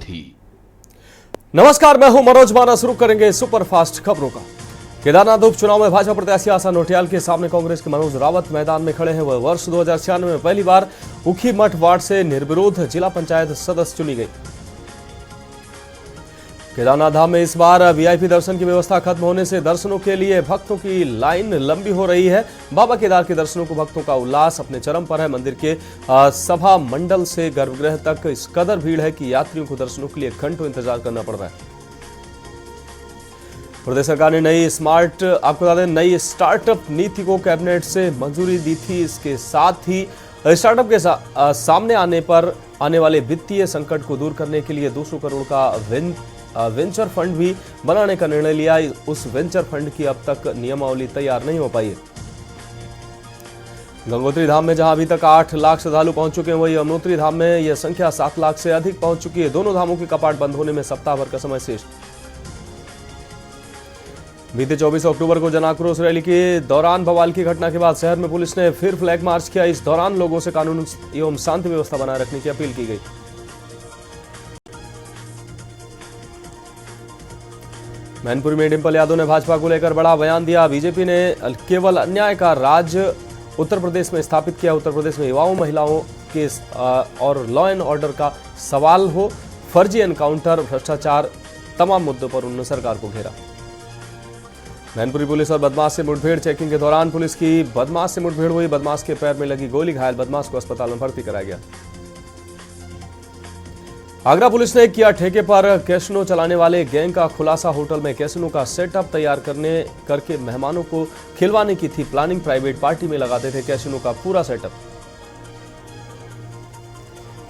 थी। नमस्कार, मैं हूं मनोज माना। शुरू करेंगे सुपरफास्ट खबरों का। केदारनाथ उपचुनाव में भाजपा प्रत्याशी आशा नोटियाल के सामने कांग्रेस के मनोज रावत मैदान में खड़े हैं। वह वर्ष 2096 में पहली बार उखीमठ वार्ड से निर्विरोध जिला पंचायत सदस्य चुनी गई। केदारनाथ धाम में इस बार वीआईपी दर्शन की व्यवस्था खत्म होने से दर्शनों के लिए भक्तों की लाइन लंबी हो रही है। बाबा केदार के दर्शनों को भक्तों का उल्लास अपने चरम पर है। मंदिर के सभा मंडल से गर्भगृह तक इस कदर भीड़ है कि यात्रियों को दर्शनों के लिए घंटों इंतजार करना पड़ रहा है। प्रदेश सरकार ने नई स्टार्टअप नीति को कैबिनेट से मंजूरी दी थी। इसके साथ ही स्टार्टअप के सामने आने वाले वित्तीय संकट को दूर करने के लिए 200 करोड़ का वेंचर फंड भी बनाने का निर्णय लिया। उस वेंचर फंड की अब तक नियमावली तैयार नहीं हो पाई है। गंगोत्री धाम में जहां अभी तक 8 लाख श्रद्धालु पहुंच चुके हैं, वहीं यमुनोत्री धाम में यह संख्या 7 लाख से अधिक पहुंच चुकी है। दोनों धामों के कपाट बंद होने में सप्ताह भर का समय शेष। बीते 24 अक्टूबर को जन आक्रोश रैली के दौरान बवाल की घटना के बाद शहर में पुलिस ने फिर फ्लैग मार्च किया। इस दौरान लोगों से कानून एवं शांति व्यवस्था बनाए रखने की अपील की गई। मैनपुरी में डिंपल यादव ने भाजपा को लेकर बड़ा बयान दिया। बीजेपी ने केवल अन्याय का राज उत्तर प्रदेश में स्थापित किया। उत्तर प्रदेश में युवाओं, महिलाओं के और लॉ एंड ऑर्डर का सवाल हो, फर्जी एनकाउंटर, भ्रष्टाचार, तमाम मुद्दों पर उन्होंने सरकार को घेरा। मैनपुरी पुलिस और बदमाश से मुठभेड़। चेकिंग के दौरान पुलिस की बदमाश से मुठभेड़ हुई। बदमाश के पैर में लगी गोली, घायल बदमाश को अस्पताल में भर्ती कराया गया। आगरा पुलिस ने किया ठेके पर कैसीनो चलाने वाले गैंग का खुलासा। होटल में कैसीनो का सेटअप तैयार करके मेहमानों को खिलवाने की थी प्लानिंग। प्राइवेट पार्टी में लगाते थे कैसीनो का पूरा सेटअप।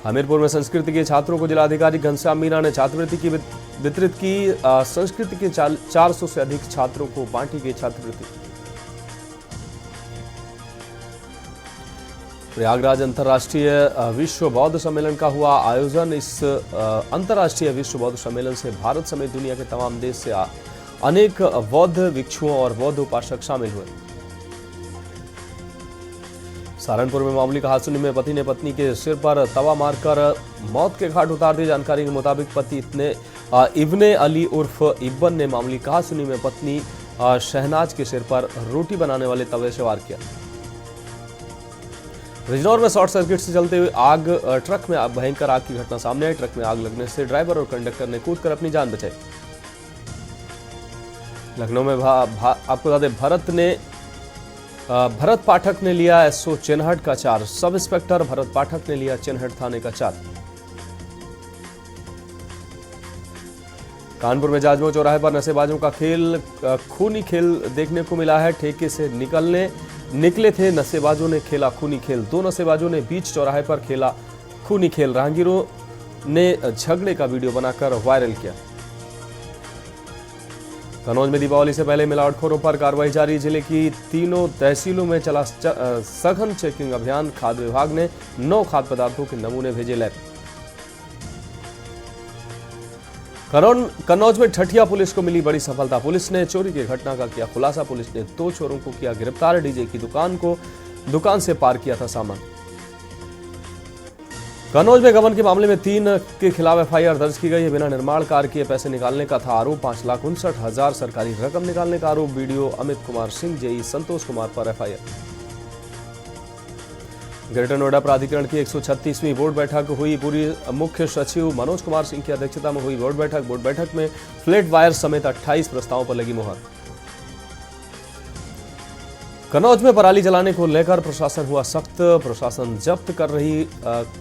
हमीरपुर में संस्कृति के छात्रों को जिलाधिकारी घनश्याम मीणा ने छात्रवृत्ति की वितरित की। संस्कृति के 400 से अधिक छात्रों को बांटी गई छात्रवृत्ति। प्रयागराज अंतर्राष्ट्रीय विश्व बौद्ध सम्मेलन का हुआ आयोजन। इस अंतर्राष्ट्रीय विश्व बौद्ध सम्मेलन से भारत समेत दुनिया के तमाम देश से अनेक बौद्ध भिक्षुओं और बौद्ध उपासक शामिल हुए। सहारनपुर में मामूली कहासुनी में पति ने पत्नी के सिर पर तवा मारकर मौत के घाट उतार दी। जानकारी के मुताबिक पति इब्ने अली उर्फ इब्बन ने मामूली कहासुनी में पत्नी शहनाज के सिर पर रोटी बनाने वाले तवे से वार किया। बिजनौर में शॉर्ट सर्किट से चलते हुए ट्रक में भयंकर आग की घटना सामने आई। ट्रक में आग लगने से ड्राइवर और कंडक्टर ने कूदकर अपनी जान बचाई। लखनऊ में आपको बता दें, भरत पाठक ने लिया एसओ चिन्हट का चार्ज। सब इंस्पेक्टर भरत पाठक ने लिया चिन्हट थाने का चार्ज। कानपुर में जाजमऊ चौराहे पर नशेबाजों का खूनी खेल देखने को मिला है। ठेके से निकले थे नशेबाजों ने खेला खूनी खेल। 2 नशेबाजों ने बीच चौराहे पर खेला खूनी खेल। राहगीरों ने झगड़े का वीडियो बनाकर वायरल किया। कन्नौज में दीपावली से पहले मिलावटखोरों पर कार्रवाई जारी। जिले की 3 तहसीलों में चला सघन चेकिंग अभियान। खाद्य विभाग ने 9 खाद्य पदार्थों के नमूने भेजे लैब। कन्नौज में ठठिया पुलिस को मिली बड़ी सफलता। पुलिस ने चोरी की घटना का किया खुलासा। पुलिस ने 2 चोरों को किया गिरफ्तार। डीजे की दुकान से पार किया था सामान। कन्नौज में गबन के मामले में 3 के खिलाफ एफआईआर दर्ज की गई है। बिना निर्माण कार्य किए पैसे निकालने का था आरोप। 5,59,000 सरकारी रकम निकालने का आरोप। बीडीओ अमित कुमार सिंह, जेई संतोष कुमार पर एफआईआर। ग्रेटर नोएडा प्राधिकरण की 136वीं बोर्ड बैठक हुई। पूरी मुख्य सचिव मनोज कुमार सिंह की अध्यक्षता में हुई बोर्ड बैठक में फ्लैट वायर समेत 28 प्रस्तावों पर लगी मुहर। कन्नौज में पराली जलाने को लेकर प्रशासन हुआ सख्त। प्रशासन जब्त कर रही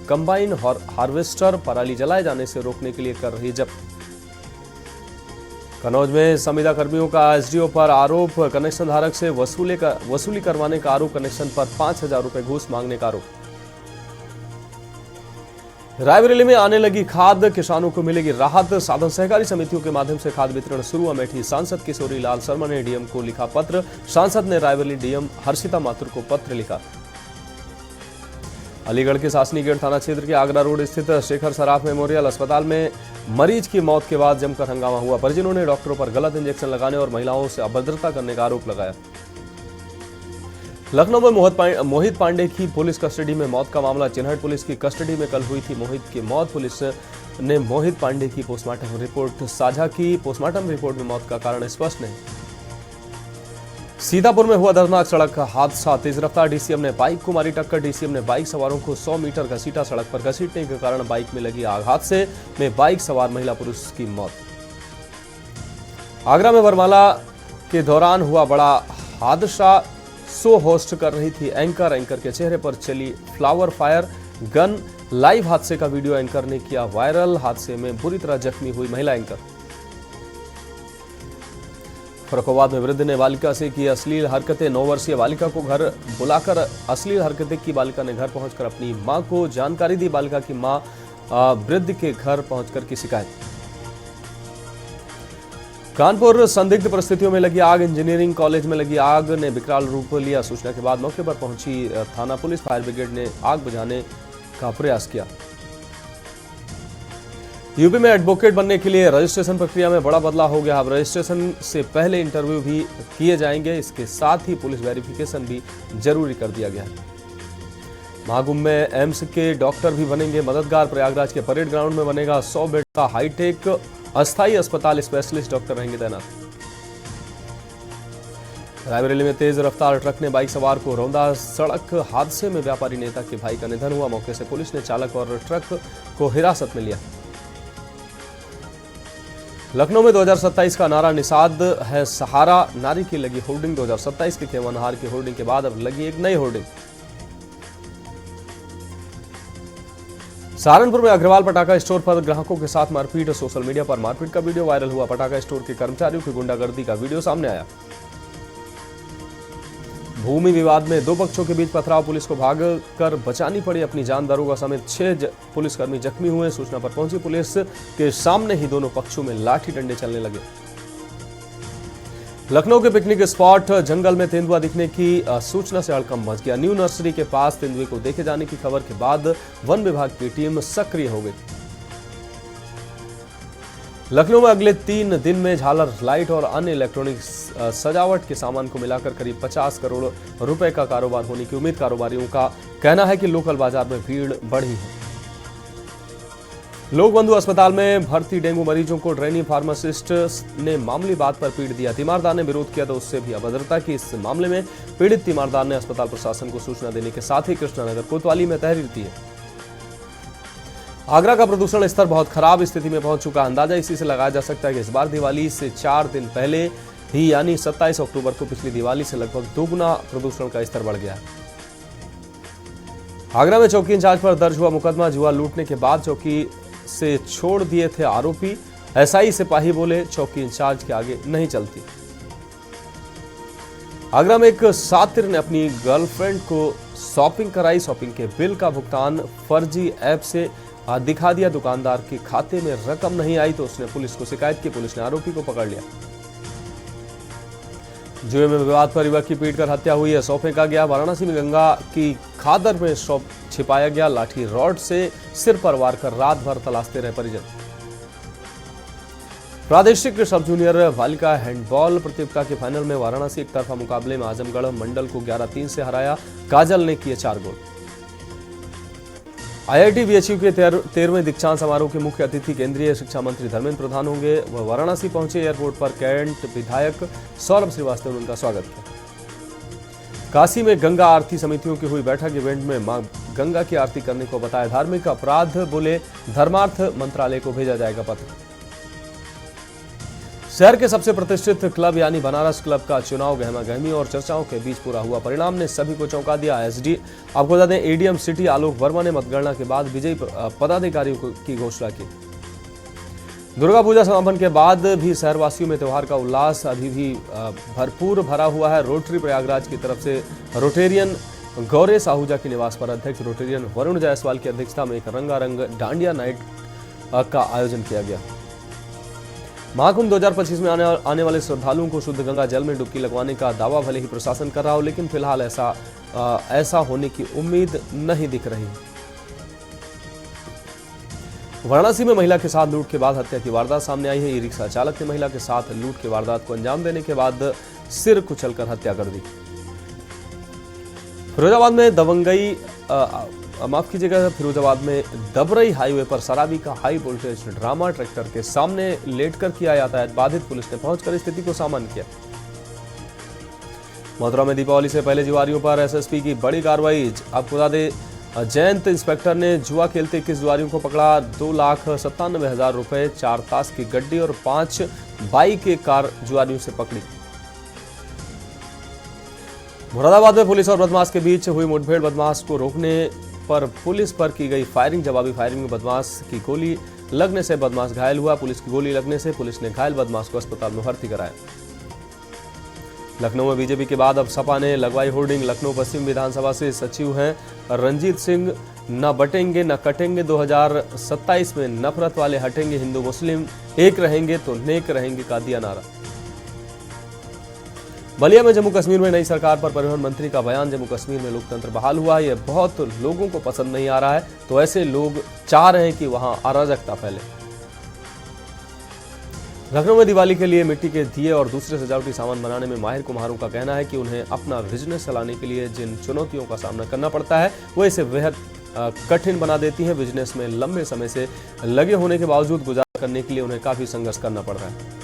कंबाइन हार्वेस्टर पराली जलाए जाने से रोकने के लिए कर रही जब्त। कन्नौज में संविदा कर्मियों का एसडीओ पर आरोप। कनेक्शन धारक से वसूली करवाने का आरोप। कनेक्शन पर 5,000 रुपए घूस मांगने का आरोप। रायबरेली में आने लगी खाद, किसानों को मिलेगी राहत। साधन सहकारी समितियों के माध्यम से खाद वितरण शुरू। अमेठी सांसद किशोरी लाल शर्मा ने डीएम को लिखा पत्र। सांसद ने रायबरेली डीएम हर्षिता माथुर को पत्र लिखा। अलीगढ़ के सासनी गेट थाना क्षेत्र के आगरा रोड स्थित शेखर सराफ मेमोरियल अस्पताल में मरीज की मौत के बाद जमकर हंगामा हुआ। परिजनों ने डॉक्टरों पर गलत इंजेक्शन लगाने और महिलाओं से अभद्रता करने का आरोप लगाया। लखनऊ में मोहित पांडे की पुलिस कस्टडी में मौत का मामला। चिन्हट पुलिस की कस्टडी में कल हुई थी मोहित की मौत। पुलिस ने मोहित पांडे की पोस्टमार्टम रिपोर्ट साझा की। पोस्टमार्टम रिपोर्ट में मौत का कारण स्पष्ट नहीं। सीतापुर में हुआ दर्दनाक सड़क हादसा। तेज रफ्तार डीसीएम ने बाइक को मारी टक्कर। डीसीएम ने बाइक सवारों को 100 मीटर घसीटा। सड़क पर घसीटने के कारण बाइक में लगी आग। हादसे में बाइक सवार महिला पुरुष की मौत। आगरा में वरमाला के दौरान हुआ बड़ा हादसा। शो होस्ट कर रही थी एंकर के चेहरे पर चली फ्लावर फायर गन। लाइव हादसे का वीडियो एंकर ने किया वायरल। हादसे में बुरी तरह जख्मी हुई महिला एंकर। फर्रुखाबाद में वृद्ध ने बालिका से की अश्लील हरकतें। 9 वर्षीय बालिका को घर बुलाकर अश्लील हरकतें की। बालिका ने घर पहुंचकर अपनी मां को जानकारी दी। बालिका की मां वृद्ध के घर पहुंचकर की शिकायत। कानपुर संदिग्ध परिस्थितियों में लगी आग। इंजीनियरिंग कॉलेज में लगी आग ने विकराल रूप लिया। सूचना के बाद मौके पर पहुंची थाना पुलिस। फायर ब्रिगेड ने आग बुझाने का प्रयास किया। यूपी में एडवोकेट बनने के लिए रजिस्ट्रेशन प्रक्रिया में बड़ा बदलाव हो गया। अब रजिस्ट्रेशन से पहले इंटरव्यू भी किए जाएंगे। इसके साथ ही पुलिस वेरिफिकेशन भी जरूरी कर दिया गया है। महाकुंभ में एम्स के डॉक्टर भी बनेंगे मददगार। प्रयागराज के परेड ग्राउंड में बनेगा 100 बेड का हाईटेक अस्थायी अस्पताल। स्पेशलिस्ट डॉक्टर रहेंगे तैनात। रायबरेली में तेज रफ्तार ट्रक ने बाइक सवार को रौंदा। सड़क हादसे में व्यापारी नेता के भाई का निधन हुआ। मौके से पुलिस ने चालक और ट्रक को हिरासत में लिया। लखनऊ में 2027 का नारा निषाद है सहारा। नारी की लगी होर्डिंग। 2027 के केवनहार की होर्डिंग के बाद अब लगी एक नई होर्डिंग। सहारनपुर में अग्रवाल पटाखा स्टोर पर ग्राहकों के साथ मारपीट। सोशल मीडिया पर मारपीट का वीडियो वायरल हुआ। पटाखा स्टोर के कर्मचारियों की गुंडागर्दी का वीडियो सामने आया। भूमि विवाद में 2 पक्षों के बीच पथराव। पुलिस को भागकर बचानी पड़ी अपनी जान। दरोगा समेत 6 पुलिसकर्मी जख्मी हुए। सूचना पर पहुंची पुलिस के सामने ही दोनों पक्षों में लाठी डंडे चलने लगे। लखनऊ के पिकनिक स्पॉट जंगल में तेंदुआ दिखने की सूचना से हड़कंप मच गया। न्यू नर्सरी के पास तेंदुए को देखे जाने की खबर के बाद वन विभाग की टीम सक्रिय हो गई। लखनऊ में अगले 3 दिन में झालर लाइट और अन्य इलेक्ट्रॉनिक सजावट के सामान को मिलाकर करीब 50 करोड़ रुपए का कारोबार होने की उम्मीद। कारोबारियों का कहना है कि लोकल बाजार में भीड़ बढ़ी है। लोकबंधु अस्पताल में भर्ती डेंगू मरीजों को ट्रेनी फार्मासिस्ट ने मामूली बात पर पीट दिया। तीमारदार ने विरोध किया तो उससे भी अभद्रता की। इस मामले में पीड़ित तीमारदार ने अस्पताल प्रशासन को सूचना देने के साथ ही कृष्णानगर कोतवाली में तहरीर दी है। आगरा का प्रदूषण स्तर बहुत खराब स्थिति में पहुंच चुका है। अंदाजा इसी से लगाया जा सकता है कि इस बार दिवाली से 4 दिन पहले ही यानी 27 अक्टूबर को पिछली दिवाली से लगभग दोगुना प्रदूषण का स्तर बढ़ गया है। आगरा में चौकी इंचार्ज पर दर्ज हुआ मुकदमा। जुआ लूटने के बाद चौकी से छोड़ दिए थे आरोपी। एसआई सिपाही बोले चौकी इंचार्ज के आगे नहीं चलती। आगरा में एक सातिर ने अपनी गर्लफ्रेंड को शॉपिंग कराई। शॉपिंग के बिल का भुगतान फर्जी ऐप से दिखा दिया। दुकानदार के खाते में रकम नहीं आई तो उसने पुलिस को शिकायत की। पुलिस ने आरोपी को पकड़ लिया। जुए में विवाद पर युवक की पीटकर हत्या हुई है। शव फेंका गया। वाराणसी में गंगा की खादर में शव छिपाया गया। लाठी रॉड से सिर पर वार कर रात भर तलाशते रहे परिजन। प्रादेशिक सब जूनियर बालिका हैंडबॉल प्रतियोगिता के फाइनल में वाराणसी एक तरफा मुकाबले में आजमगढ़ मंडल को 11-3 से हराया। काजल ने किए 4 गोल। आईआईटी बीएचयू के 13वें दीक्षांत समारोह के मुख्य अतिथि केंद्रीय शिक्षा मंत्री धर्मेंद्र प्रधान होंगे। वह वाराणसी पहुंचे। एयरपोर्ट पर कैंट विधायक सौरभ श्रीवास्तव ने उनका स्वागत किया। काशी में गंगा आरती समितियों की हुई बैठक। इवेंट में मां गंगा की आरती करने को बताया धार्मिक अपराध। बोले धर्मार्थ मंत्रालय को भेजा जाएगा पत्र। शहर के सबसे प्रतिष्ठित क्लब यानी बनारस क्लब का चुनाव गहमा गहमी और चर्चाओं के बीच पूरा हुआ। परिणाम ने सभी को चौंका दिया। आपको बता दें एडीएम सिटी आलोक वर्मा ने मतगणना के बाद विजयी पदाधिकारियों की घोषणा की। दुर्गा पूजा समापन के बाद भी शहरवासियों में त्योहार का उल्लास अभी भी भरपूर भरा हुआ है। रोटरी प्रयागराज की तरफ से रोटेरियन गौरे साहूजा के निवास पर अध्यक्ष रोटेरियन वरुण जायसवाल की अध्यक्षता में एक रंगारंग डांडिया नाइट का आयोजन किया गया। महाकुंभ 2025 में आने वाले श्रद्धालुओं को शुद्ध गंगा जल में डुबकी लगवाने का दावा भले ही प्रशासन कर रहा हो, लेकिन फिलहाल ऐसा होने की उम्मीद नहीं दिख रही। वाराणसी में महिला के साथ लूट के बाद हत्या की वारदात सामने आई है। ई रिक्शा चालक ने महिला के साथ लूट की वारदात को अंजाम देने के बाद सिर कुचलकर हत्या कर दी। फिरोजाबाद में माफ कीजिएगा, फिरोजाबाद में दबरई हाईवे पर शराबी का हाई वोल्टेज ड्रामा, ट्रैक्टर के सामने लेटकर किया यातायात बाधित, पुलिस ने पहुंचकर स्थिति को सामान्य किया। मथुरा में दीपावली से पहले जुआरियों पर एसएसपी की बड़ी कार्रवाई। आपको बता दें, जयंत इंस्पेक्टर ने जुआ खेलते 21 जुआरियों को पकड़ा। 2,97,000 रुपए, 4 ताश की गड्डी और 5 बाइक एक कार जुआरियों से पकड़ी। मुरादाबाद में पुलिस और बदमाश के बीच हुई मुठभेड़, बदमाश को रोकने पर पुलिस पर की गई फायरिंग। जवाबी फायरिंग में बदमाश की गोली लगने से बदमाश घायल हुआ। पुलिस की गोली लगने से पुलिस ने घायल बदमाश को अस्पताल में भर्ती कराया। लखनऊ में बीजेपी के बाद अब सपा ने लगवाई होर्डिंग। लखनऊ पश्चिम विधानसभा से सचिव हैं रंजीत सिंह। न बटेंगे न कटेंगे, 2027 में नफरत वाले हटेंगे, हिंदू मुस्लिम एक रहेंगे तो नेक रहेंगे का दिया नारा। बलिया में जम्मू कश्मीर में नई सरकार पर परिवहन मंत्री का बयान। जम्मू कश्मीर में लोकतंत्र बहाल हुआ है, यह बहुत लोगों को पसंद नहीं आ रहा है, तो ऐसे लोग चाह रहे हैं कि वहां अराजकता फैले। लखनऊ में दिवाली के लिए मिट्टी के दिए और दूसरे सजावटी सामान बनाने में माहिर कुम्हारों का कहना है कि उन्हें अपना बिजनेस चलाने के लिए जिन चुनौतियों का सामना करना पड़ता है वो इसे बेहद कठिन बना देती है। बिजनेस में लंबे समय से लगे होने के बावजूद गुजारा करने के लिए उन्हें काफी संघर्ष करना पड़ रहा है।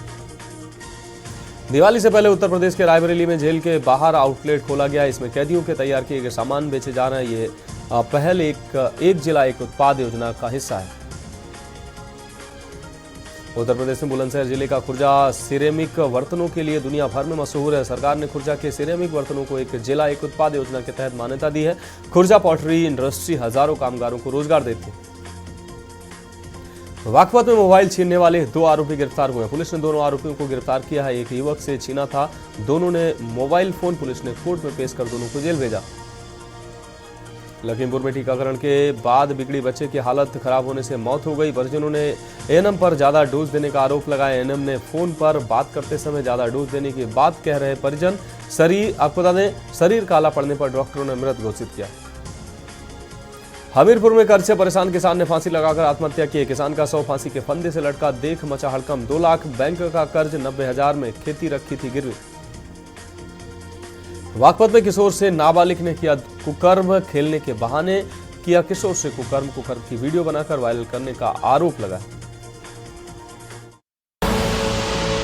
दिवाली से पहले उत्तर प्रदेश के रायबरेली में जेल के बाहर आउटलेट खोला गया। इसमें कैदियों के तैयार किए गए सामान बेचे जा रहे हैं। ये पहल एक जिला एक उत्पाद योजना का हिस्सा है। उत्तर प्रदेश में बुलंदशहर जिले का खुर्जा सिरेमिक बर्तनों के लिए दुनिया भर में मशहूर है। सरकार ने खुर्जा के सिरेमिक बर्तनों को एक जिला एक उत्पाद योजना के तहत मान्यता दी है। खुर्जा पॉटरी इंडस्ट्री हजारों कामगारों को रोजगार देती है। बागपत में मोबाइल छीनने वाले 2 आरोपी गिरफ्तार हुए। पुलिस ने दोनों आरोपियों को गिरफ्तार किया है। एक युवक से छीना था, दोनों ने मोबाइल फोन पुलिस ने कोर्ट में पेश कर दोनों को जेल भेजा। लखीमपुर में टीकाकरण के बाद बिगड़ी बच्चे की हालत खराब होने से मौत हो गई। परिजनों ने एएनएम पर ज्यादा डोज देने का आरोप लगाया। एएनएम ने फोन पर बात करते समय ज्यादा डोज देने की बात कह रहे परिजन। आपको बता दें, शरीर काला पड़ने पर डॉक्टरों ने मृत घोषित किया। हमीरपुर में कर्ज से परेशान किसान ने फांसी लगाकर आत्महत्या की। किसान का 100 फांसी के फंदे से लटका, देख मचा हड़कंप। 2 लाख बैंक का कर्ज, 90,000 में खेती रखी थी गिरवी। बागपत में किशोर से नाबालिग ने किया कुकर्म, खेलने के बहाने किया किशोर से कुकर्म की वीडियो बनाकर वायरल करने का आरोप लगा।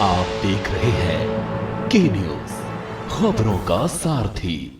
आप देख रहे हैं के न्यूज़, खबरों का सारथी।